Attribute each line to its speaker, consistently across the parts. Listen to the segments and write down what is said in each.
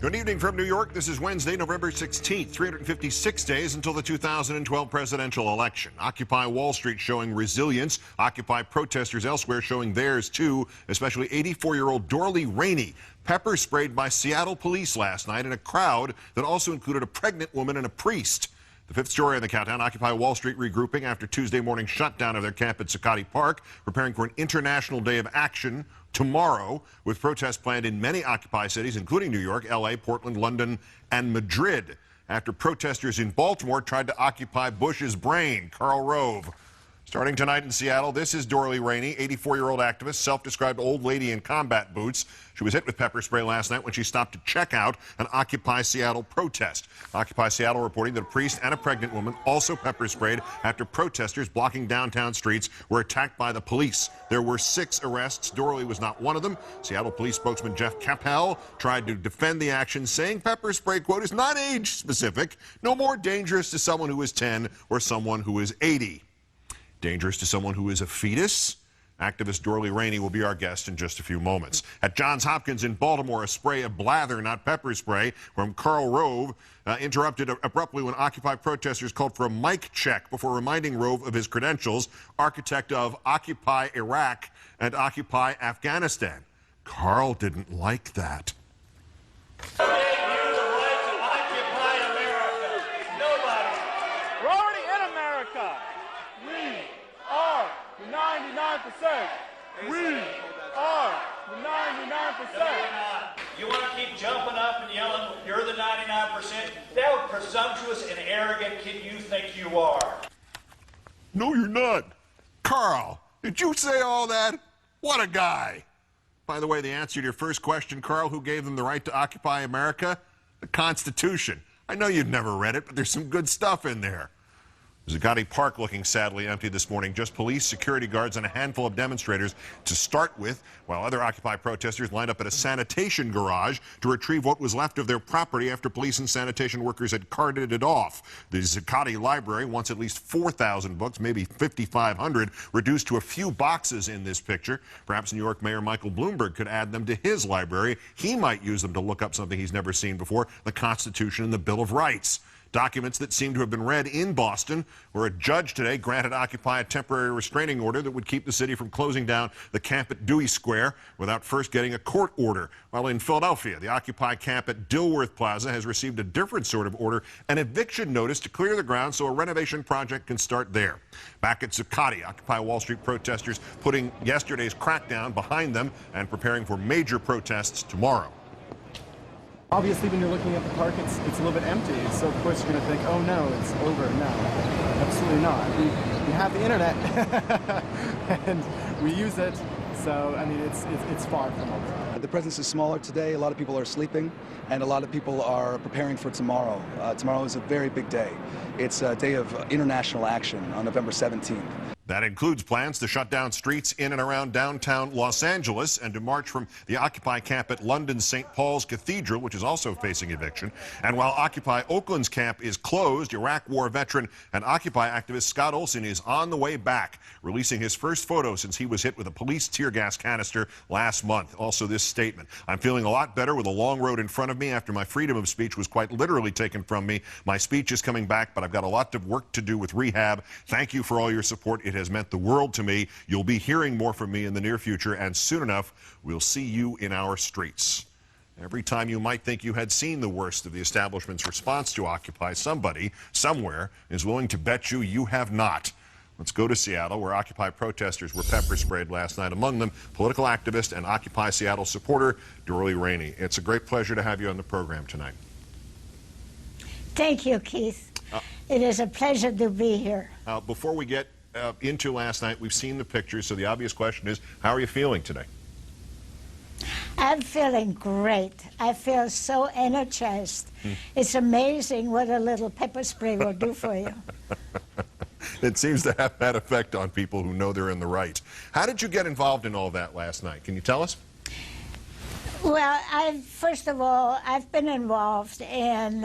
Speaker 1: Good evening from New York. This is Wednesday, November 16th, 356 days until the 2012 presidential election. Occupy Wall Street showing resilience. Occupy protesters elsewhere showing theirs, too, especially 84-year-old Dorli Rainey, pepper sprayed by Seattle police last night in a crowd that also included a pregnant woman and a priest. The fifth story in the countdown, Occupy Wall Street regrouping after Tuesday morning shutdown of their camp at Zuccotti Park, preparing for an international day of action tomorrow, with protests planned in many Occupy cities, including New York, L.A., Portland, London, and Madrid, after protesters in Baltimore tried to occupy Bush's brain. Karl Rove. Starting tonight in Seattle, this is Dorli Rainey, 84-year-old activist, self-described old lady in combat boots. She was hit with pepper spray last night when she stopped to check out an Occupy Seattle protest. Occupy Seattle reporting that a priest and a pregnant woman also pepper sprayed after protesters blocking downtown streets were attacked by the police. There were 6 arrests. Dorli was not one of them. Seattle police spokesman Jeff Capel tried to defend the action, saying pepper spray, quote, is not age-specific, no more dangerous to someone who is 10 or someone who is 80. Dangerous to someone who is a fetus? Activist Dorli Rainey will be our guest in just a few moments. At Johns Hopkins in Baltimore, a spray of blather, not pepper spray, from Karl Rove interrupted abruptly when Occupy protesters called for a mic check before reminding Rove of his credentials, architect of Occupy Iraq and Occupy Afghanistan. Karl didn't like that.
Speaker 2: We're already in America. We are the 99%. We are the 99%.
Speaker 3: You want to keep jumping up and yelling, you're the 99%? How presumptuous and arrogant can you think you are?
Speaker 1: No, you're not. Karl, did you say all that? What a guy. By the way, the answer to your first question, Karl, who gave them the right to occupy America? The Constitution. I know you've never read it, but there's some good stuff in there. Zuccotti Park looking sadly empty this morning. Just police, security guards, and a handful of demonstrators to start with, while other Occupy protesters lined up at a sanitation garage to retrieve what was left of their property after police and sanitation workers had carted it off. The Zuccotti Library wants at least 4,000 books, maybe 5,500, reduced to a few boxes in this picture. Perhaps New York Mayor Michael Bloomberg could add them to his library. He might use them to look up something he's never seen before, the Constitution and the Bill of Rights. Documents that seem to have been read in Boston, where a judge today granted Occupy a temporary restraining order that would keep the city from closing down the camp at Dewey Square without first getting a court order. While in Philadelphia, the Occupy camp at Dilworth Plaza has received a different sort of order, an eviction notice to clear the ground so a renovation project can start there. Back at Zuccotti, Occupy Wall Street protesters putting yesterday's crackdown behind them and preparing for major protests tomorrow.
Speaker 4: Obviously, when you're looking at the park, it's a little bit empty, so of course you're going to think, oh no, it's over. No, absolutely not. We have the internet, and we use it, so I mean, it's far from over.
Speaker 5: The presence is smaller today. A lot of people are sleeping, and a lot of people are preparing for tomorrow. Tomorrow is a very big day. It's a day of international action on November 17th.
Speaker 1: That includes plans to shut down streets in and around downtown Los Angeles and to march from the Occupy camp at London's St. Paul's Cathedral, which is also facing eviction. And while Occupy Oakland's camp is closed, Iraq War veteran and Occupy activist Scott Olson is on the way back, releasing his first photo since he was hit with a police tear gas canister last month. Also this statement: I'm feeling a lot better with a long road in front of me after my freedom of speech was quite literally taken from me. My speech is coming back, but I've got a lot of work to do with rehab. Thank you for all your support. It has meant the world to me. You'll be hearing more from me in the near future, and soon enough, we'll see you in our streets. Every time you might think you had seen the worst of the establishment's response to Occupy, somebody, somewhere, is willing to bet you you have not. Let's go to Seattle, where Occupy protesters were pepper sprayed last night, among them political activist and Occupy Seattle supporter Dorli Rainey. It's a great pleasure to have you on the program tonight.
Speaker 6: Thank you, Keith. It is a pleasure to be here.
Speaker 1: Before we get into last night, we've seen the pictures, so the obvious question is, how are you feeling today?
Speaker 6: I'm feeling great. I feel so energized. It's amazing what a little pepper spray will do for you.
Speaker 1: It seems to have that effect on people who know they're in the right. How did you get involved in all that last night? Can you tell us?
Speaker 6: Well, first of all, I've been involved in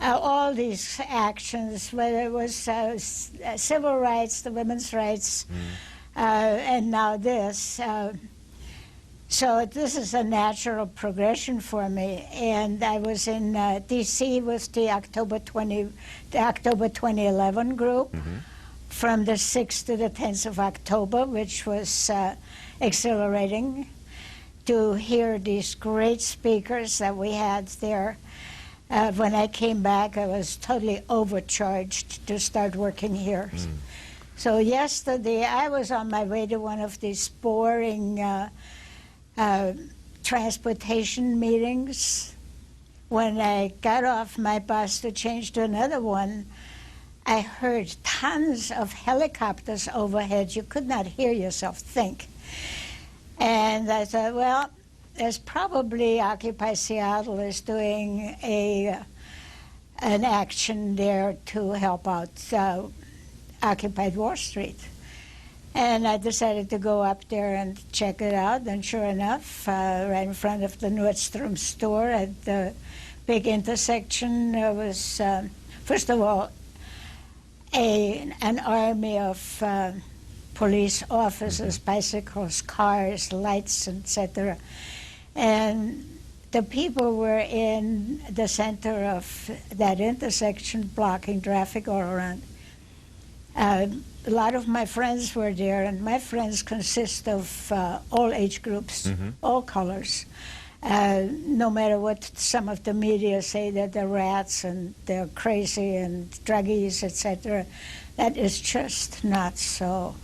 Speaker 6: all these actions, whether it was civil rights, the women's rights, and now this. So this is a natural progression for me. And I was in D.C. with the October 2011 group from the 6th to the 10th of October, which was exhilarating to hear these great speakers that we had there. When I came back, I was totally overcharged to start working here. So yesterday, I was on my way to one of these boring transportation meetings. When I got off my bus to change to another one, I heard tons of helicopters overhead. You could not hear yourself think. And I thought, well, there's probably Occupy Seattle is doing an action there to help out Occupied Wall Street. And I decided to go up there and check it out, and sure enough, right in front of the Nordstrom store at the big intersection, there was, first of all, an army of police officers, bicycles, cars, lights, etc. And the people were in the center of that intersection, blocking traffic all around. A lot of my friends were there, and my friends consist of all age groups, all colors. No matter what some of the media say that they're rats and they're crazy and druggies, etc., that is just not so.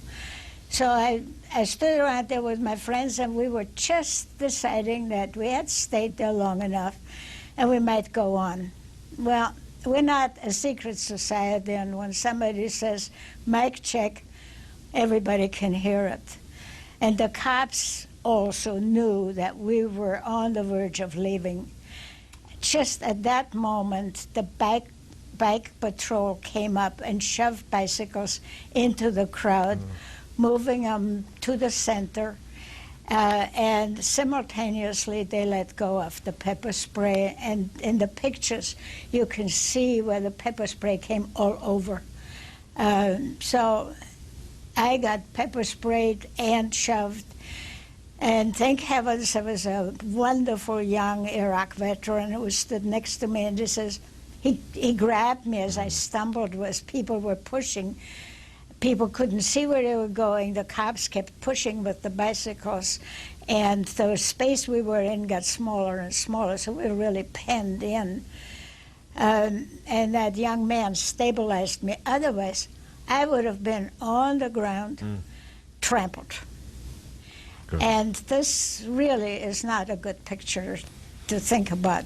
Speaker 6: So I stood around there with my friends, and we were just deciding that we had stayed there long enough and we might go on. Well, we're not a secret society, and when somebody says, mic check, everybody can hear it. And the cops also knew that we were on the verge of leaving. Just at that moment, the bike patrol came up and shoved bicycles into the crowd, moving them to the center, and simultaneously they let go of the pepper spray. And in the pictures, you can see where the pepper spray came all over. So I got pepper sprayed and shoved. And thank heavens there was a wonderful young Iraq veteran who stood next to me, and he grabbed me as I stumbled, as people were pushing. People couldn't see where they were going. The cops kept pushing with the bicycles, and the space we were in got smaller and smaller, so we were really penned in. And that young man stabilized me. Otherwise, I would have been on the ground, trampled.
Speaker 1: Good.
Speaker 6: And this really is not a good picture to think about.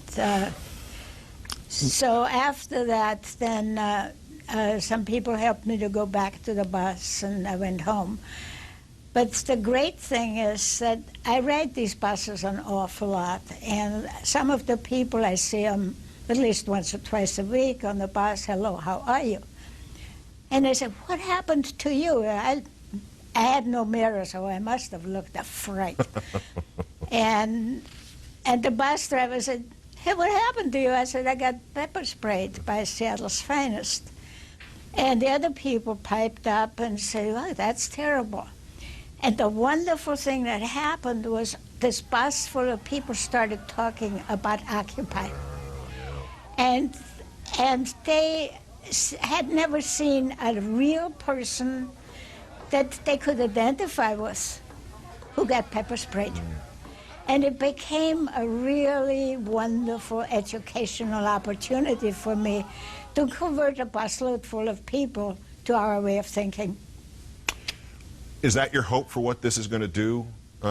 Speaker 6: So after that, then some people helped me to go back to the bus, and I went home. But the great thing is that I ride these buses an awful lot, and some of the people, I see them at least once or twice a week on the bus. Hello, how are you? And they said, what happened to you? I had no mirror, so I must have looked a fright. And the bus driver said, hey, what happened to you? I said, I got pepper sprayed by Seattle's finest. And the other people piped up and said, oh, that's terrible. And the wonderful thing that happened was this bus full of people started talking about Occupy. And they had never seen a real person that they could identify with who got pepper sprayed. And it became a really wonderful educational opportunity for me to convert a busload full of people to our way of thinking.
Speaker 1: Is that your hope for what this is going to do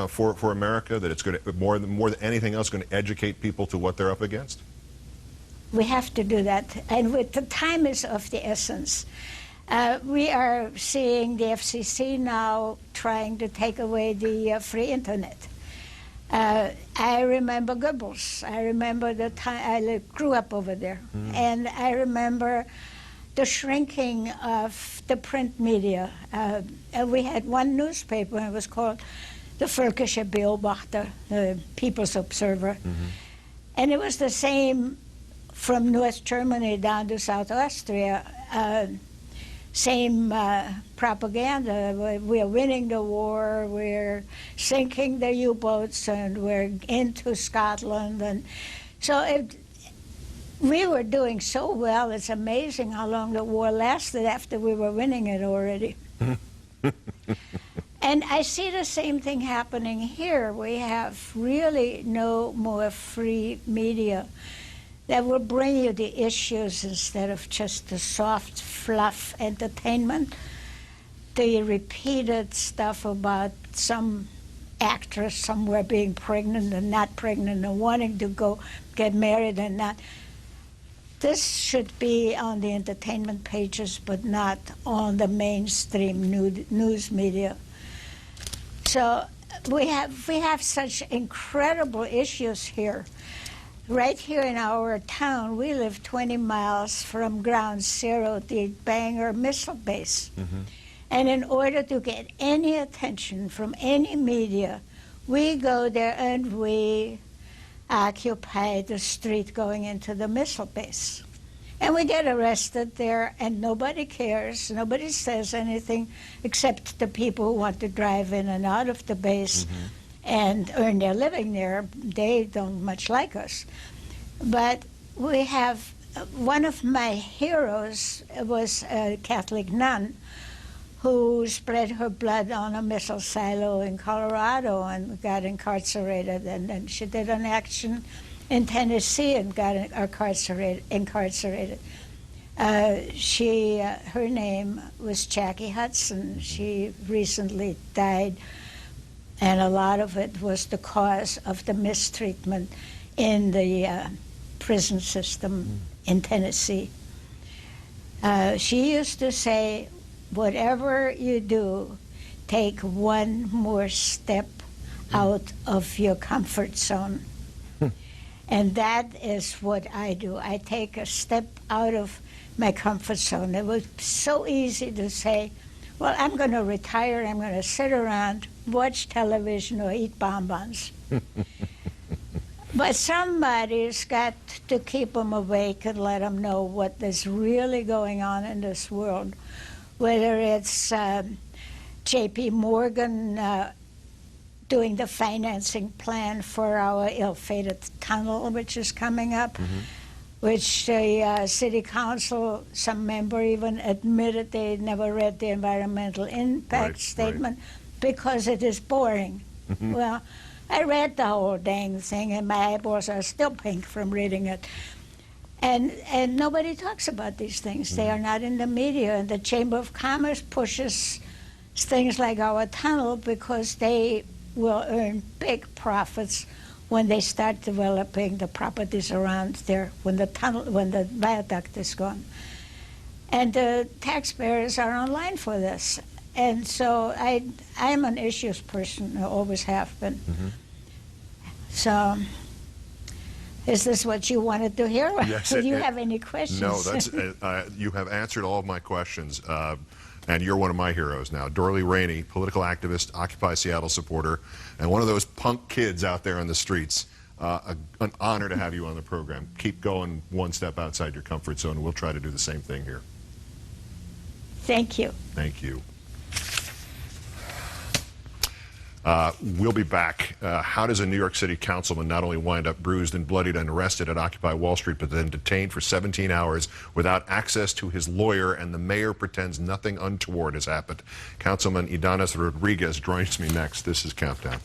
Speaker 1: for America? That it's going to, more than anything else, going to educate people to what they're up against?
Speaker 6: We have to do that. And with the time is of the essence. We are seeing the FCC now trying to take away the free internet. I remember Goebbels. I remember the time I grew up over there. And I remember the shrinking of the print media. And we had one newspaper, and it was called the Völkische Beobachter, the People's Observer. And it was the same from North Germany down to South Austria. same propaganda. We're winning the war, we're sinking the U-boats, and we're into Scotland. And so we were doing so well. It's amazing how long the war lasted after we were winning it already. And I see the same thing happening here. We have really no more free media that will bring you the issues instead of just the soft fluff entertainment, the repeated stuff about some actress somewhere being pregnant and not pregnant and wanting to go get married and not. This should be on the entertainment pages, but not on the mainstream news media. So we have such incredible issues here. Right here in our town, we live 20 miles from Ground Zero, the Bangor missile base. Mm-hmm. And in order to get any attention from any media, we go there and we occupy the street going into the missile base. And we get arrested there, and nobody cares. Nobody says anything except the people who want to drive in and out of the base and earn their living there. They don't much like us. But we have one of my heroes was a Catholic nun who spread her blood on a missile silo in Colorado and got incarcerated. And then she did an action in Tennessee and got incarcerated. Her name was Jackie Hudson. She recently died, and a lot of it was the cause of the mistreatment in the prison system in Tennessee. She used to say, whatever you do, take one more step out of your comfort zone. And that is what I do. I take a step out of my comfort zone. It was so easy to say, well, I'm going to retire, I'm going to sit around, watch television, or eat bonbons. But somebody's got to keep them awake and let them know what is really going on in this world, whether it's J.P. Morgan doing the financing plan for our ill-fated tunnel, which is coming up, which the city council, some member even admitted they never read the environmental impact statement because it is boring. Well, I read the whole dang thing, and my eyeballs are still pink from reading it. And nobody talks about these things. They are not in the media, and the Chamber of Commerce pushes things like our tunnel because they will earn big profits when they start developing the properties around there, when the viaduct is gone. And the taxpayers are online for this. And so I'm an issues person, I always have been. So is this what you wanted to hear?
Speaker 1: Yes.
Speaker 6: Do you have any questions?
Speaker 1: No, that's you have answered all of my questions. And you're one of my heroes now. Dorli Rainey, political activist, Occupy Seattle supporter, and one of those punk kids out there on the streets. An honor to have you on the program. Keep going one step outside your comfort zone, and we'll try to do the same thing here.
Speaker 6: Thank you.
Speaker 1: Thank you. We'll be back. How does a New York City councilman not only wind up bruised and bloodied and arrested at Occupy Wall Street, but then detained for 17 hours without access to his lawyer, and the mayor pretends nothing untoward has happened? Councilman Idanis Rodriguez joins me next. This is Countdown.